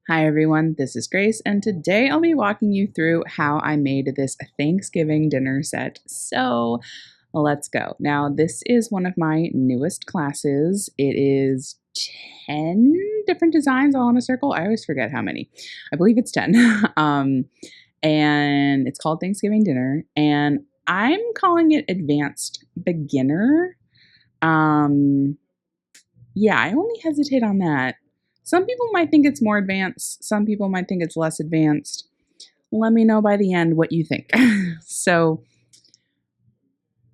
Hi everyone, this is Grace, and today I'll be walking you through how I made this Thanksgiving dinner set. So let's go. Now, this is one of my newest classes. It is 10 different designs all in a circle. I always forget how many. I believe it's 10. And it's called Thanksgiving Dinner, and I'm calling it Advanced Beginner. Um, yeah, I only hesitate on that. Some people might think it's more advanced, some people might think it's less advanced. Let me know by the end what you think. So,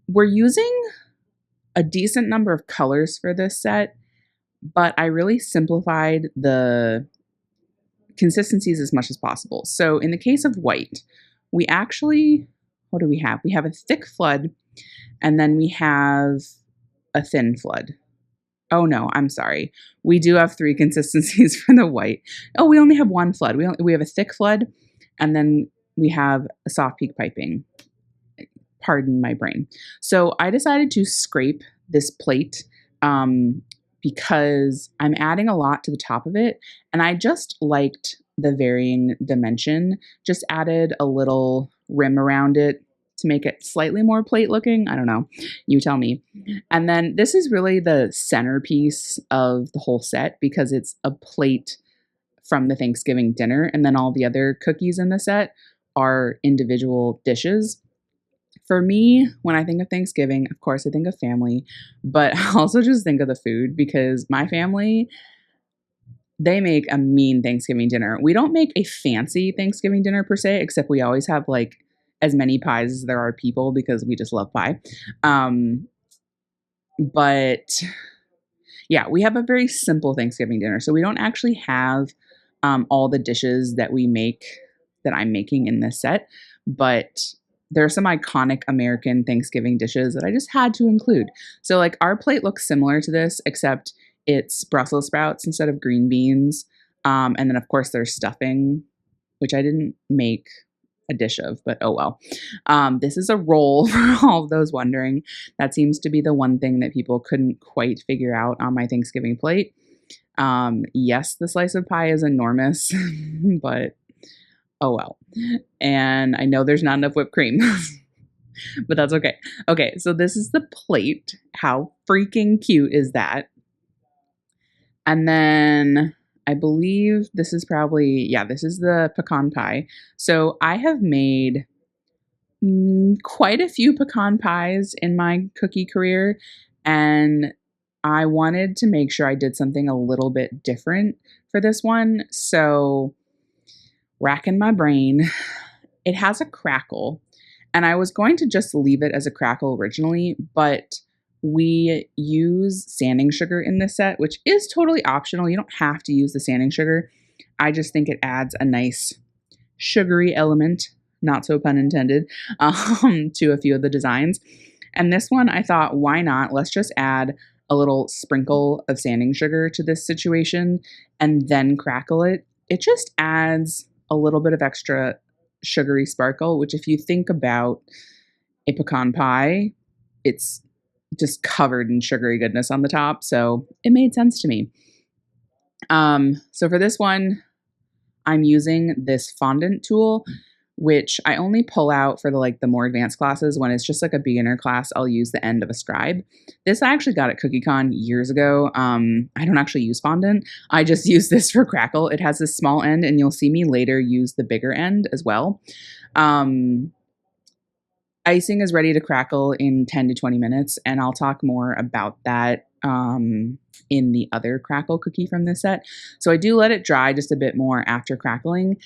we're using a decent number of colors for this set, but I really simplified the consistencies as much as possible. So, in the case of white, we actually, what do we have? We have a thick flood, and then we have a thin flood. Oh no, I'm sorry. We do have three consistencies for the white. Oh, we only have one flood. We have a thick flood, and then we have a soft peak piping. Pardon my brain. So I decided to scrape this plate because I'm adding a lot to the top of it, and I just liked the varying dimension. Just added a little rim around it to make it slightly more plate looking. I don't know. You tell me. And then this is really the centerpiece of the whole set because it's a plate from the Thanksgiving dinner, and then all the other cookies in the set are individual dishes. For me, when I think of Thanksgiving, of course, I think of family, but I also just think of the food because my family, they make a mean Thanksgiving dinner. We don't make a fancy Thanksgiving dinner per se, except we always have like as many pies as there are people because we just love pie. But yeah, we have a very simple Thanksgiving dinner. So we don't actually have all the dishes that we make that I'm making in this set, but there are some iconic American Thanksgiving dishes that I just had to include. So like our plate looks similar to this, except it's Brussels sprouts instead of green beans. And then of course there's stuffing, which I didn't make a dish of, but oh well. This is a roll for all of those wondering. That seems to be the one thing that people couldn't quite figure out on my Thanksgiving plate. Yes, the slice of pie is enormous, but oh well. And I know there's not enough whipped cream, but that's okay. Okay, so this is the plate. How freaking cute is that? And then I believe this is probably, yeah, this is the pecan pie. So I have made quite a few pecan pies in my cookie career, and I wanted to make sure I did something a little bit different for this one. So, racking my brain, it has a crackle, and I was going to just leave it as a crackle originally, but we use sanding sugar in this set, which is totally optional. You don't have to use the sanding sugar. I just think it adds a nice sugary element, not so pun intended, to a few of the designs. And this one, I thought, why not? Let's just add a little sprinkle of sanding sugar to this situation and then crackle it. It just adds a little bit of extra sugary sparkle, which if you think about a pecan pie, it's just covered in sugary goodness on the top. So it made sense to me. So for this one, I'm using this fondant tool, which I only pull out for the more advanced classes. When it's just like a beginner class, I'll use the end of a scribe. This I actually got at CookieCon years ago. I don't actually use fondant. I just use this for crackle. It has this small end, and you'll see me later use the bigger end as well. Icing is ready to crackle in 10 to 20 minutes, and I'll talk more about that in the other crackle cookie from this set. So I do let it dry just a bit more after crackling.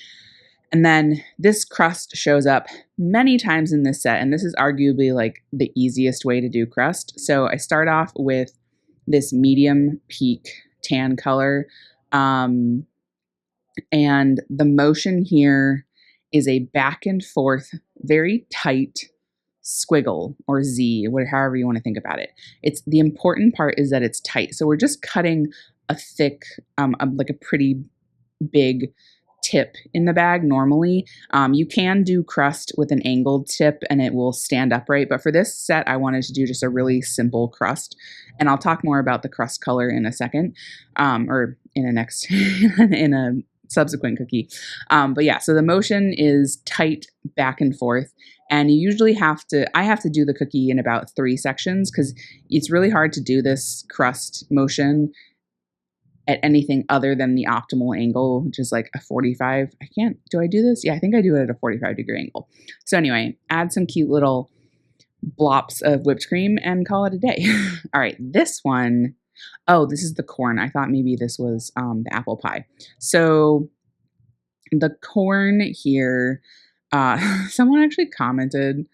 And then this crust shows up many times in this set, and this is arguably like the easiest way to do crust. So I start off with this medium peak tan color, and the motion here is a back and forth, very tight squiggle or Z, however you want to think about it. It's the important part is that it's tight. So we're just cutting a thick, like a pretty big tip in the bag normally. You can do crust with an angled tip and it will stand upright, but for this set I wanted to do just a really simple crust, and I'll talk more about the crust color in a second, or in a next in a subsequent cookie. But yeah, so the motion is tight back and forth. And you usually I have to do the cookie in about 3 sections because it's really hard to do this crust motion at anything other than the optimal angle, which is like a 45. Do I do this? Yeah, I think I do it at a 45-degree angle. So anyway, add some cute little blops of whipped cream and call it a day. All right, this one, oh, this is the corn. I thought maybe this was the apple pie. So the corn here, someone actually commented,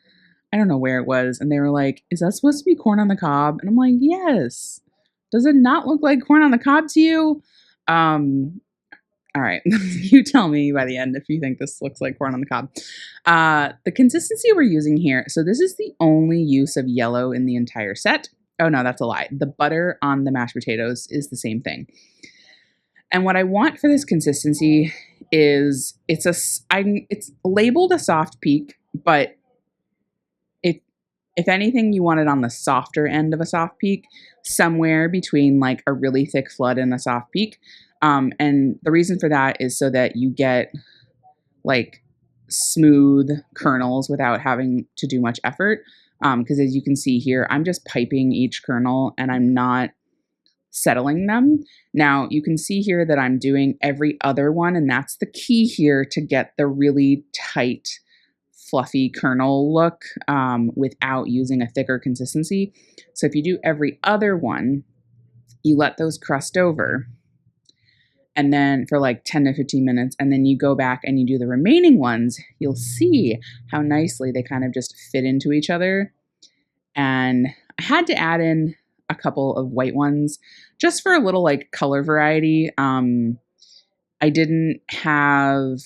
I don't know where it was, and they were like, is that supposed to be corn on the cob? And I'm like, yes. Does it not look like corn on the cob to you? All right, you tell me by the end if you think this looks like corn on the cob. The consistency we're using here, so this is the only use of yellow in the entire set. Oh no, that's a lie. The butter on the mashed potatoes is the same thing. And what I want for this consistency is it's labeled a soft peak, but if anything, you want it on the softer end of a soft peak, somewhere between like a really thick flood and a soft peak. And the reason for that is so that you get like smooth kernels without having to do much effort. Because as you can see here, I'm just piping each kernel and I'm not settling them. Now you can see here that I'm doing every other one, and that's the key here to get the really tight, fluffy kernel look without using a thicker consistency. So if you do every other one, you let those crust over and then for like 10 to 15 minutes, and then you go back and you do the remaining ones, you'll see how nicely they kind of just fit into each other. And I had to add in a couple of white ones just for a little like color variety. I didn't have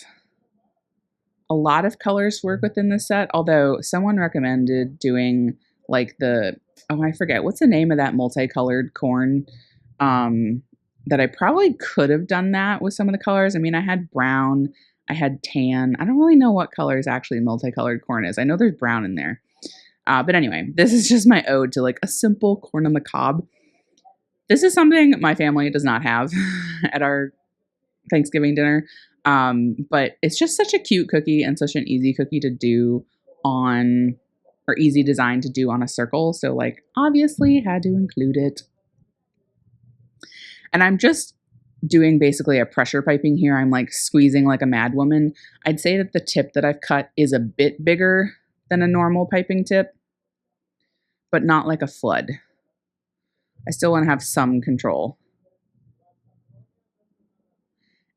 a lot of colors work within the set, although someone recommended doing like I forget, what's the name of that multicolored corn? That I probably could have done that with some of the colors. I mean, I had brown, I had tan. I don't really know what colors actually multicolored corn is. I know there's brown in there. But anyway, this is just my ode to like a simple corn on the cob. This is something my family does not have at our Thanksgiving dinner. But it's just such a cute cookie and such an easy cookie to do or easy design to do on a circle. So like obviously had to include it. And I'm just doing basically a pressure piping here. I'm like squeezing like a mad woman. I'd say that the tip that I've cut is a bit bigger than a normal piping tip, but not like a flood. I still want to have some control.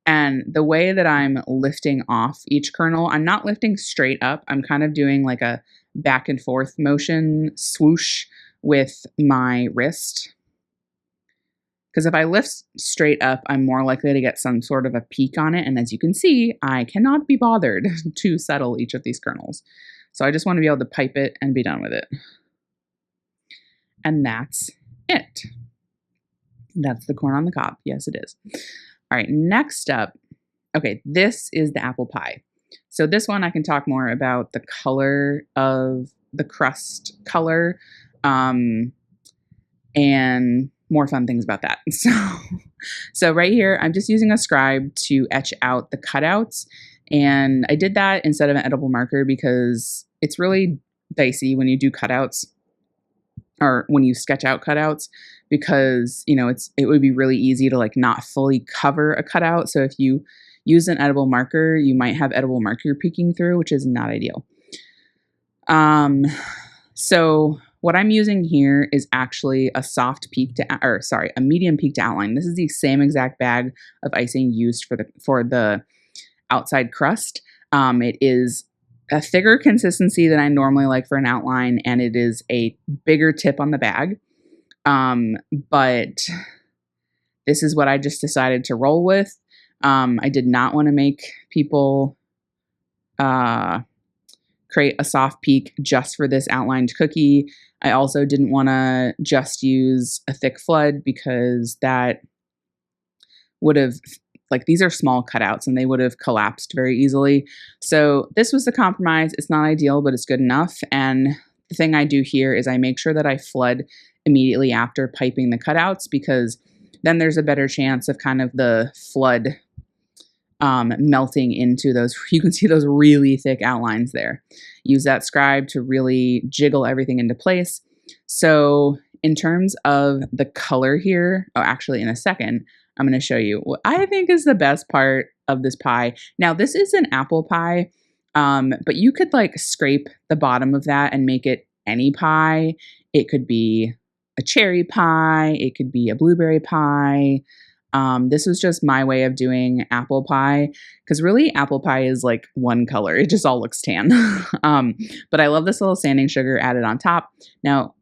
And the way that I'm lifting off each kernel, I'm not lifting straight up. I'm kind of doing like a back and forth motion swoosh with my wrist. Because if I lift straight up, I'm more likely to get some sort of a peak on it. And as you can see, I cannot be bothered to settle each of these kernels. So I just want to be able to pipe it and be done with it. And that's it. That's the corn on the cob. Yes, it is. All right, next up. Okay, this is the apple pie. So this one I can talk more about the color of the crust color and more fun things about that. So right here, I'm just using a scribe to etch out the cutouts. And I did that instead of an edible marker because it's really dicey when you do cutouts or when you sketch out cutouts because, you know, it would be really easy to like not fully cover a cutout. So if you use an edible marker, you might have edible marker peeking through, which is not ideal. So what I'm using here is actually a a medium peak to outline. This is the same exact bag of icing used for the outside crust. It is a thicker consistency than I normally like for an outline, and it is a bigger tip on the bag. But this is what I just decided to roll with. I did not want to make people create a soft peak just for this outlined cookie. I also didn't want to just use a thick flood because that would have, like, these are small cutouts and they would have collapsed very easily. So this was the compromise. It's not ideal, but it's good enough. And the thing I do here is I make sure that I flood immediately after piping the cutouts because then there's a better chance of kind of the flood melting into those. You can see those really thick outlines there. Use that scribe to really jiggle everything into place. So in terms of the color here, oh, actually in a second, I'm going to show you what I think is the best part of this pie. Now, this is an apple pie, but you could like scrape the bottom of that and make it any pie. It could be a cherry pie. It could be a blueberry pie. This was just my way of doing apple pie, because really apple pie is like one color. It just all looks tan. But I love this little sanding sugar added on top. Now,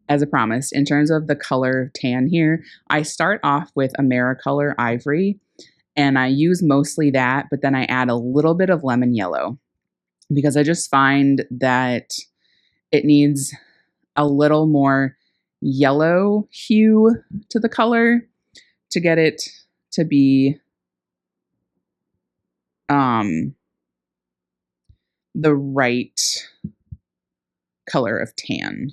as I promised, in terms of the color tan here, I start off with AmeriColor Ivory, and I use mostly that, but then I add a little bit of lemon yellow because I just find that it needs a little more yellow hue to the color to get it to be the right color of tan.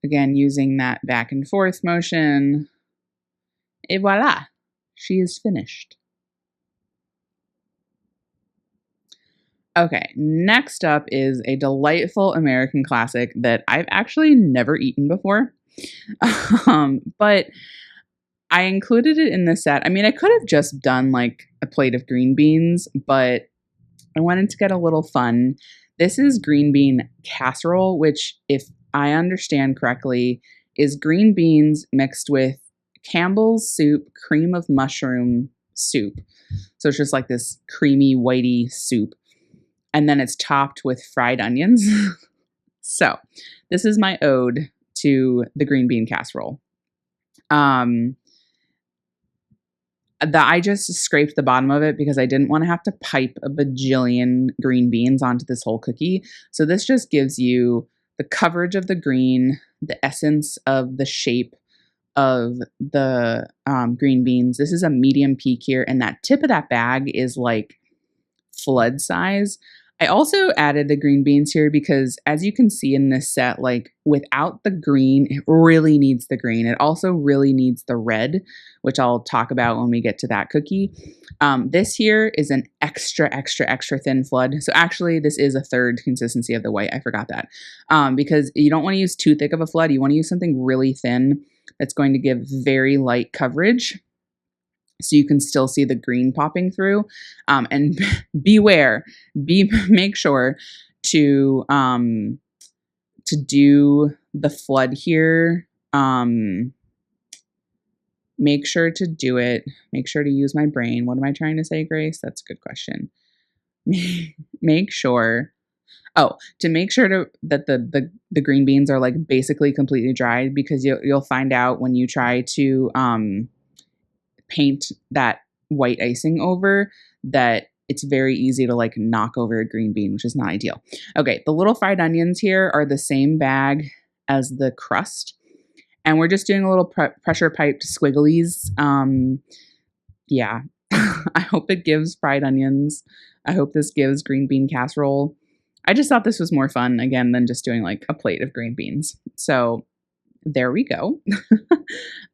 Again, using that back and forth motion. Et voila, she is finished. Okay, next up is a delightful American classic that I've actually never eaten before. But I included it in the set. I mean, I could have just done like a plate of green beans, but I wanted to get a little fun. This is green bean casserole, which, if I understand correctly, is green beans mixed with Campbell's soup, cream of mushroom soup. So it's just like this creamy, whitey soup. And then it's topped with fried onions. So this is my ode to the green bean casserole. I just scraped the bottom of it because I didn't want to have to pipe a bajillion green beans onto this whole cookie. So this just gives you the coverage of the green, the essence of the shape of the green beans. This is a medium peak here, and that tip of that bag is like flood size. I also added the green beans here because, as you can see in this set, like without the green, it really needs the green. It also really needs the red, which I'll talk about when we get to that cookie. This here is an extra thin flood. So actually, this is a third consistency of the white. I forgot that because you don't want to use too thick of a flood. You want to use something really thin that's going to give very light coverage, so you can still see the green popping through. And beware, make sure to do the flood here. Make sure to do it. Make sure to use my brain. What am I trying to say, Grace? That's a good question. Make sure. Oh, to make sure that the green beans are like basically completely dried, because you'll find out when you try to paint that white icing over that it's very easy to like knock over a green bean, which is not ideal. Okay, the little fried onions here are the same bag as the crust, and we're just doing a little pressure piped squigglies. Yeah, I hope it gives fried onions. I hope this gives green bean casserole. I just thought this was more fun, again, than just doing like a plate of green beans. So there we go.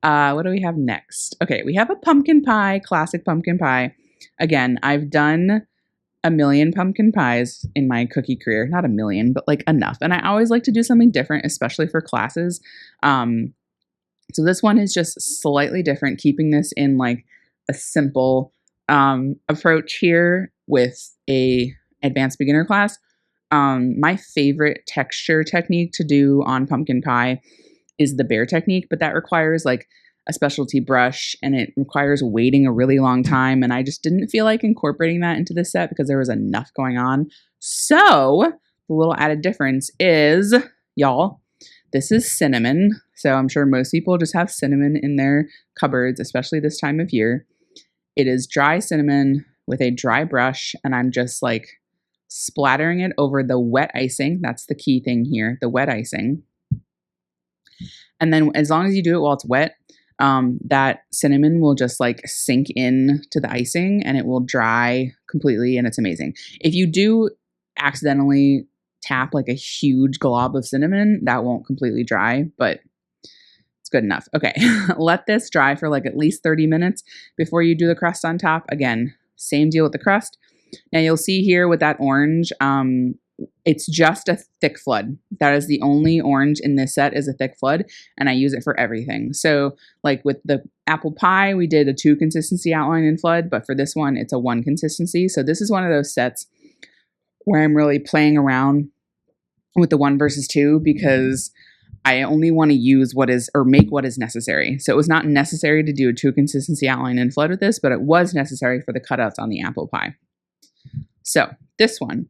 What do we have next? Okay, we have a pumpkin pie, classic pumpkin pie. Again, I've done a million pumpkin pies in my cookie career. Not a million, but like enough. And I always like to do something different, especially for classes. So this one is just slightly different, keeping this in like a simple approach here with a advanced beginner class. My favorite texture technique to do on pumpkin pie is the bear technique, but that requires like a specialty brush, and it requires waiting a really long time. And I just didn't feel like incorporating that into this set because there was enough going on. So the little added difference is, y'all, this is cinnamon. So I'm sure most people just have cinnamon in their cupboards, especially this time of year. It is dry cinnamon with a dry brush, and I'm just like splattering it over the wet icing. That's the key thing here, the wet icing. And then as long as you do it while it's wet, that cinnamon will just like sink in to the icing and it will dry completely and it's amazing. If you do accidentally tap like a huge glob of cinnamon, that won't completely dry, but it's good enough. Okay, let this dry for like at least 30 minutes before you do the crust on top. Again, same deal with the crust. Now you'll see here with that orange, it's just a thick flood. That is the only orange in this set is a thick flood, and I use it for everything. So like with the apple pie, we did a 2 consistency outline and flood, but for this one, it's a 1 consistency. So this is one of those sets where I'm really playing around with the 1 versus 2 because I only want to use what is, or make what is necessary. So it was not necessary to do a 2 consistency outline and flood with this, but it was necessary for the cutouts on the apple pie. So this one,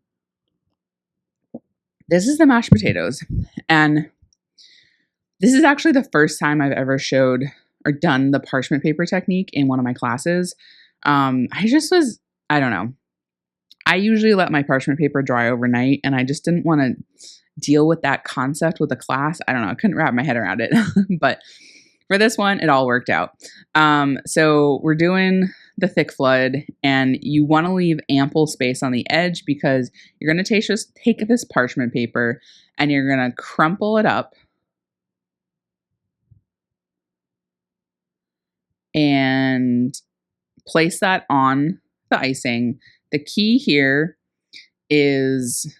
this is the mashed potatoes. And this is actually the first time I've ever showed or done the parchment paper technique in one of my classes. I don't know. I usually let my parchment paper dry overnight, and I just didn't want to deal with that concept with a class. I don't know. I couldn't wrap my head around it. But for this one, it all worked out. So we're doing the thick flood, and you want to leave ample space on the edge because you're going to take this parchment paper and you're going to crumple it up and place that on the icing. The key here is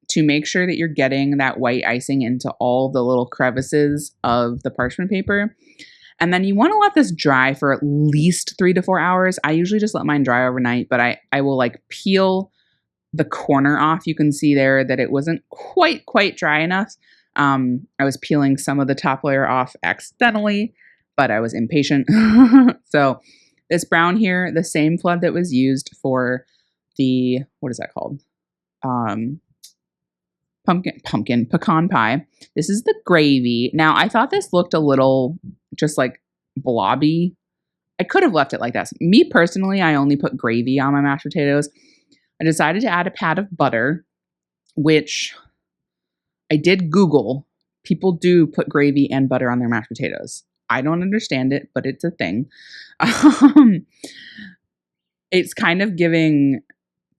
to make sure that you're getting that white icing into all the little crevices of the parchment paper. And then you want to let this dry for at least 3 to 4 hours. I usually just let mine dry overnight, but I will like peel the corner off. You can see there that it wasn't quite dry enough. I was peeling some of the top layer off accidentally, but I was impatient. So this brown here, the same flood that was used for the, what is that called? Pecan pie. This is the gravy. Now, I thought this looked a little just like blobby. I could have left it like that. Me personally, I only put gravy on my mashed potatoes. I decided to add a pat of butter, which I did Google. People do put gravy and butter on their mashed potatoes. I don't understand it, but it's a thing. It's kind of giving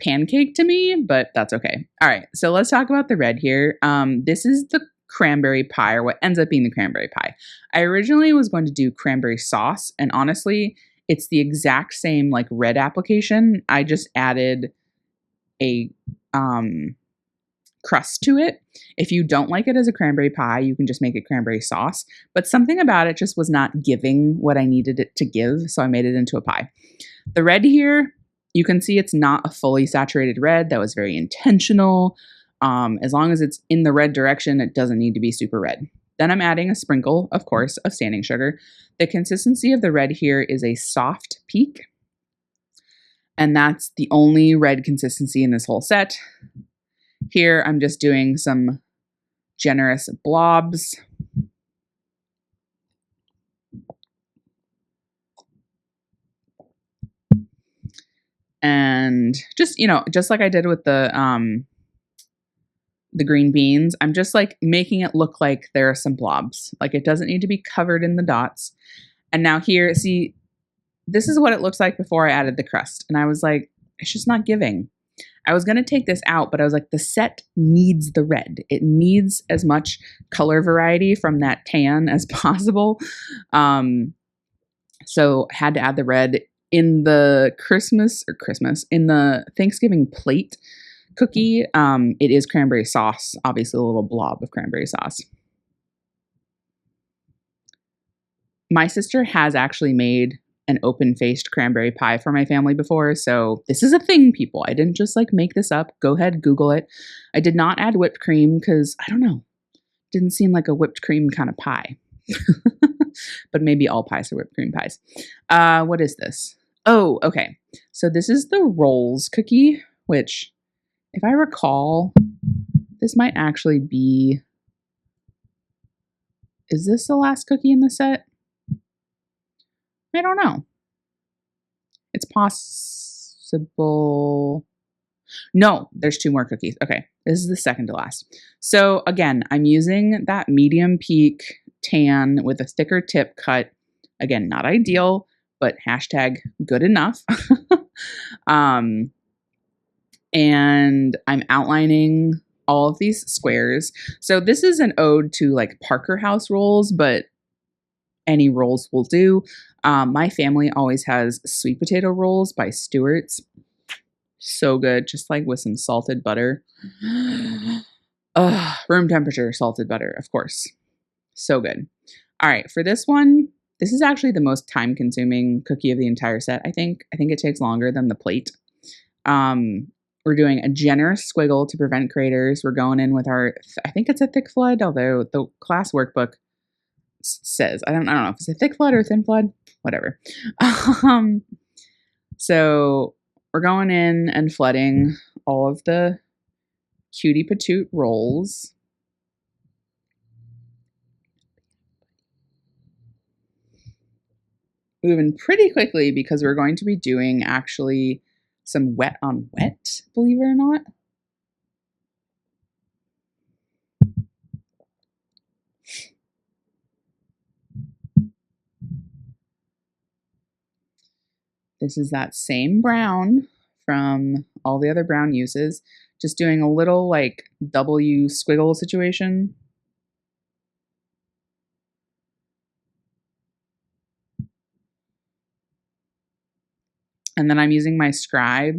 pancake to me, but that's okay. All right, so let's talk about the red here. This is the cranberry pie, or what ends up being the cranberry pie. I originally was going to do cranberry sauce, and honestly, it's the exact same like red application. I just added a crust to it. If you don't like it as a cranberry pie, you can just make it cranberry sauce, but something about it just was not giving what I needed it to give, so I made it into a pie. The red here, you can see it's not a fully saturated red. That was very intentional. As long as it's in the red direction, it doesn't need to be super red. Then I'm adding a sprinkle, of course, of standing sugar. The consistency of the red here is a soft peak, and that's the only red consistency in this whole set. Here, I'm just doing some generous blobs. And just, just like I did with the green beans, I'm just like making it look like there are some blobs. Like it doesn't need to be covered in the dots. And now here, see, this is what it looks like before I added the crust. And I was like, it's just not giving. I was going to take this out, but I was like, the set needs the red. It needs as much color variety from that tan as possible. So I had to add the red. In the in the Thanksgiving plate cookie, it is cranberry sauce, obviously a little blob of cranberry sauce. My sister has actually made an open-faced cranberry pie for my family before, so this is a thing, people. I didn't just like make this up. Go ahead, Google it. I did not add whipped cream because, I don't know, didn't seem like a whipped cream kind of pie. But maybe all pies are whipped cream pies. What is this? Oh, okay. So this is the rolls cookie, which, if I recall, this might actually be, is this the last cookie in the set? I don't know. It's possible. No, there's 2 more cookies. Okay, this is the second to last. So again, I'm using that medium peak tan with a thicker tip cut. Again, not ideal, but hashtag good enough. and I'm outlining all of these squares. So this is an ode to like Parker House rolls, but any rolls will do. My family always has sweet potato rolls by Stewart's. So good, just like with some salted butter. Room temperature salted butter, of course. So good. All right, for this one, this is actually the most time-consuming cookie of the entire set, I think. I think it takes longer than the plate. We're doing a generous squiggle to prevent craters. We're going in with our, I think it's a thick flood, although the class workbook says, I don't know if it's a thick flood or a thin flood, whatever. So we're going in and flooding all of the cutie patootie rolls. Moving pretty quickly because we're going to be doing actually some wet on wet, believe it or not. This is that same brown from all the other brown uses, just doing a little like W squiggle situation. And then I'm using my scribe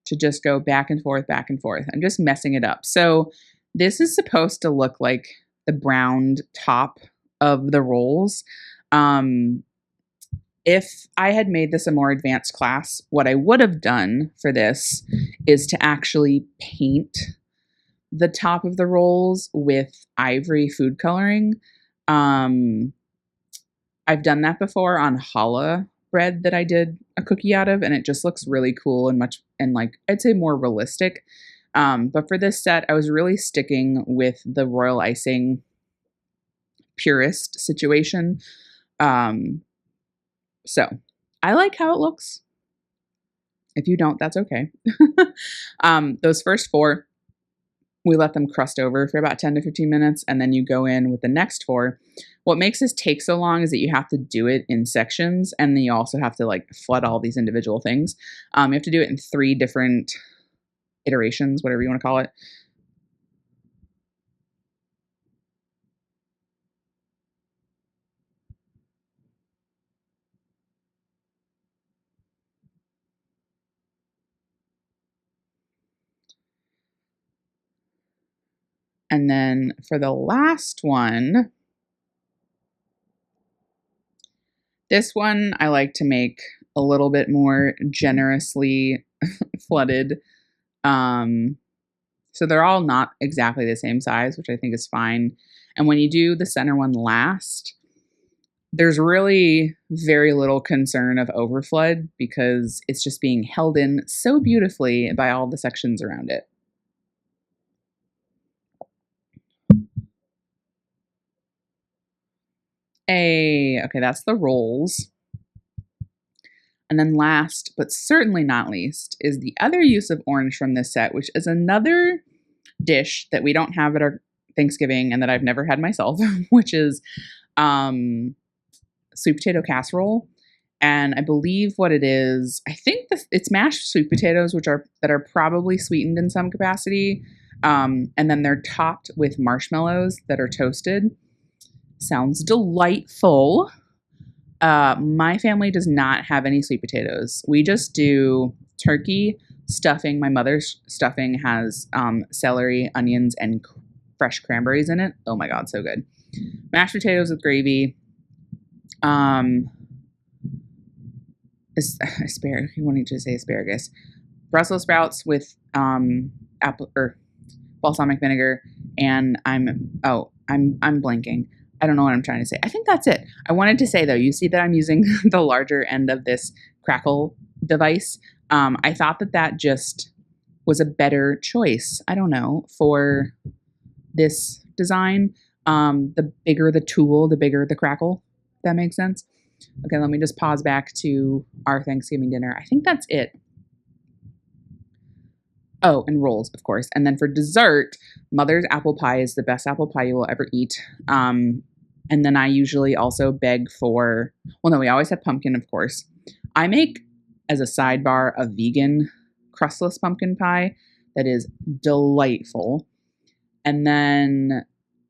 to just go back and forth, back and forth. I'm just messing it up. So this is supposed to look like the browned top of the rolls. If I had made this a more advanced class, what I would have done for this is to actually paint the top of the rolls with ivory food coloring. I've done that before on challah bread that I did a cookie out of, and it just looks really cool and like I'd say more realistic. But for this set, I was really sticking with the royal icing purist situation. So I like how it looks. If you don't, that's okay. Those first four, we let them crust over for about 10 to 15 minutes, and then you go in with the next four. What makes this take so long is that you have to do it in sections, and then you also have to like flood all these individual things. You have to do it in 3 different iterations, whatever you want to call it. And then for the last one, this one I like to make a little bit more generously flooded. So they're all not exactly the same size, which I think is fine. And when you do the center one last, there's really very little concern of overflood because it's just being held in so beautifully by all the sections around it. Okay, that's the rolls. And then last, but certainly not least, is the other use of orange from this set, which is another dish that we don't have at our Thanksgiving and that I've never had myself, which is sweet potato casserole. And I believe what it is, I think it's mashed sweet potatoes, that are probably sweetened in some capacity. And then they're topped with marshmallows that are toasted. Sounds delightful. My family does not have any sweet potatoes. We just do turkey stuffing. My mother's stuffing has celery, onions, and fresh cranberries in it. Oh my God, so good. Mashed potatoes with gravy. Asparagus. You wanted to say asparagus. Brussels sprouts with apple or balsamic vinegar, and I'm blanking. I don't know what I'm trying to say. I think that's it. I wanted to say though, you see that I'm using the larger end of this crackle device. I thought that just was a better choice. I don't know, for this design. The bigger the tool, the bigger the crackle. If that makes sense. Okay, let me just pause back to our Thanksgiving dinner. I think that's it. Oh, and rolls, of course. And then for dessert, Mother's apple pie is the best apple pie you will ever eat. And then I usually also beg for, well, no, we always have pumpkin, of course. I make, as a sidebar, a vegan crustless pumpkin pie that is delightful. And then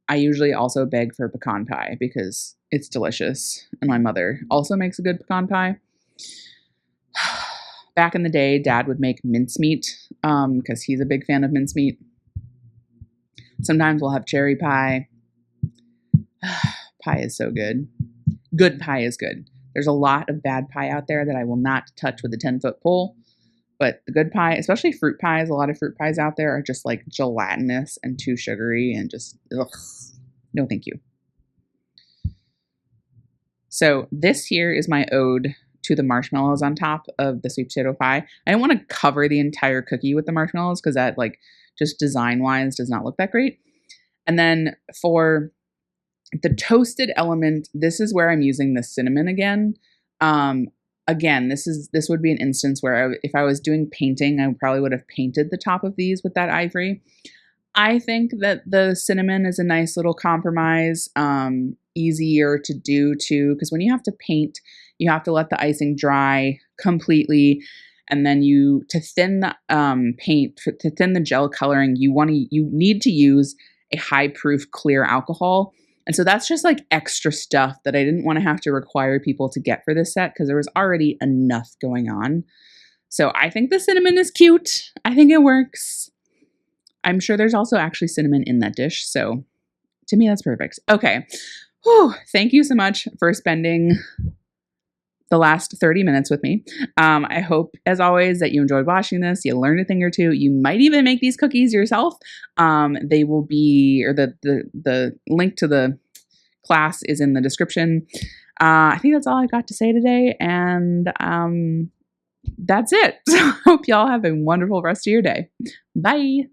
I usually also beg for pecan pie because it's delicious. And my mother also makes a good pecan pie. Back in the day, Dad would make mincemeat because he's a big fan of mincemeat. Sometimes we'll have cherry pie. Pie is so good. Good pie is good. There's a lot of bad pie out there that I will not touch with a 10-foot pole. But the good pie, especially fruit pies, a lot of fruit pies out there are just like gelatinous and too sugary and just, ugh, no thank you. So this here is my ode to the marshmallows on top of the sweet potato pie. I don't want to cover the entire cookie with the marshmallows because that like just design-wise does not look that great. And then for the toasted element, this is where I'm using the cinnamon again. Again, this would be an instance where if I was doing painting, I probably would have painted the top of these with that ivory. I think that the cinnamon is a nice little compromise, easier to do too, because when you have to paint, you have to let the icing dry completely, and then to thin the paint, to thin the gel coloring, you need to use a high-proof clear alcohol. And so that's just like extra stuff that I didn't want to have to require people to get for this set because there was already enough going on. So I think the cinnamon is cute. I think it works. I'm sure there's also actually cinnamon in that dish. So to me, that's perfect. Okay. Whew. Thank you so much for spending the last 30 minutes with me. I hope, as always, that you enjoyed watching this. You learned a thing or two. You might even make these cookies yourself. They will be, or the link to the class is in the description. I think that's all I've got to say today, and that's it. So I hope y'all have a wonderful rest of your day. Bye.